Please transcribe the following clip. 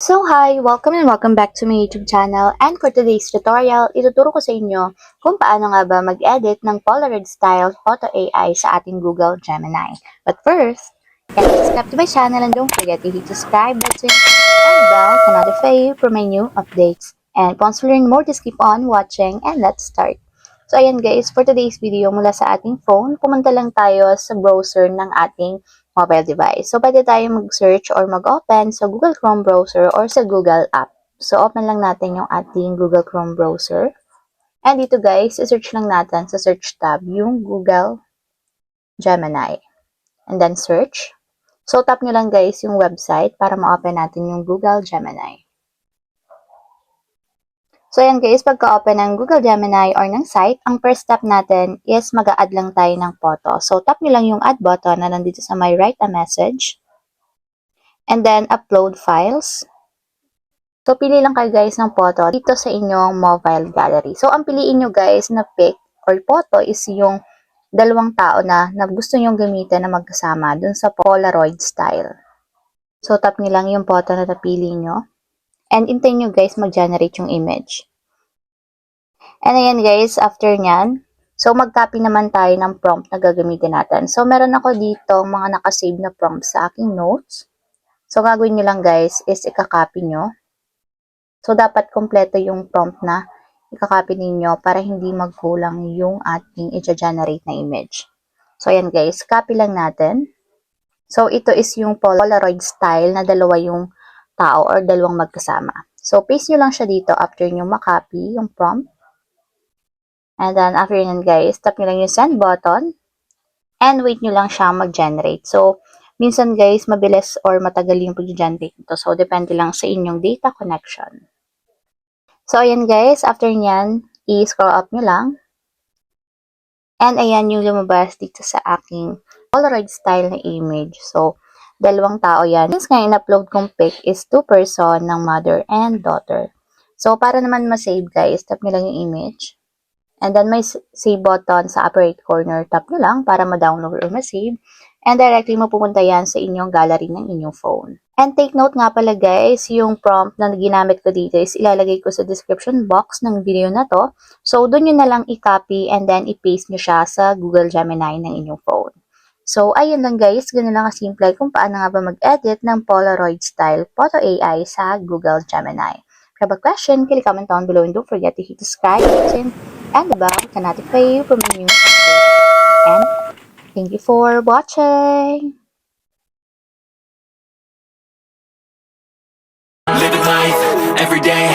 So hi! Welcome and welcome back to my YouTube channel, and for today's tutorial, ituturo ko sa inyo kung paano nga ba mag-edit ng Polaroid style photo AI sa ating Google Gemini. But first, subscribe to my channel and don't forget to hit the subscribe button and the bell to notify you for my new updates. And once you learn more, just keep on watching and let's start. So ayan guys, for today's video mula sa ating phone, pumunta lang tayo sa browser ng ating mobile device. So, pwede tayo mag-search or mag-open sa Google Chrome browser or sa Google app. So, open lang natin yung ating Google Chrome browser. And dito guys, i-search lang natin sa search tab yung Google Gemini. And then search. So, tap nyo lang guys yung website para ma-open natin yung Google Gemini. So, ayan guys, pagka-open ng Google Gemini or ng site, ang first step natin is mag-a-add lang tayo ng photo. So, tap nyo lang yung add button na nandito sa my write a message. And then, upload files. So, pili lang kayo guys ng photo dito sa inyong mobile gallery. So, ang piliin nyo guys na pic or photo is yung dalawang tao na gusto nyong gamitin na magkasama dun sa Polaroid style. So, tap nyo lang yung photo na napili nyo. And hintayin nyo guys mag-generate yung image. And ayan guys, after nyan, so mag-copy naman tayo ng prompt na gagamitin natin. So, meron ako dito mga nakasave na prompts sa aking notes. So, gagawin nyo lang guys is i-copy nyo. So, dapat kompleto yung prompt na i-copy ninyo para hindi magkulang yung ating i-generate na image. So, ayan guys, copy lang natin. So, ito is yung Polaroid style na dalawa yung tao or dalawang magkasama. So, paste nyo lang siya dito after nyo makopy yung prompt. And then, after yun guys, tap nyo lang yung send button. And wait nyo lang siya mag-generate. So, minsan guys, mabilis or matagal yung pag-generate nito. So, depende lang sa inyong data connection. So, ayan guys, after nyan, i-scroll up nyo lang. And ayan yung lumabas dito sa aking Polaroid style na image. So, dalawang tao yan. Since nga in-upload kong pic is two person ng mother and daughter. So, para naman ma-save guys, tap nyo lang yung image. And then may save button sa upper right corner, tap nyo lang para ma-download or ma-save. And directly mapupunta yan sa inyong gallery ng inyong phone. And take note nga pala guys, yung prompt na ginamit ko dito is ilalagay ko sa description box ng video na to. So, doon nyo na lang i-copy and then i-paste nyo siya sa Google Gemini ng inyong phone. So, ayun lang guys, ganun lang kasimple kung paano nga ba mag-edit ng Polaroid style photo AI sa Google Gemini. If you have a question, click comment down below and don't forget to hit the subscribe button and the bell to notify you from my new updates. And thank you for watching! Living life every day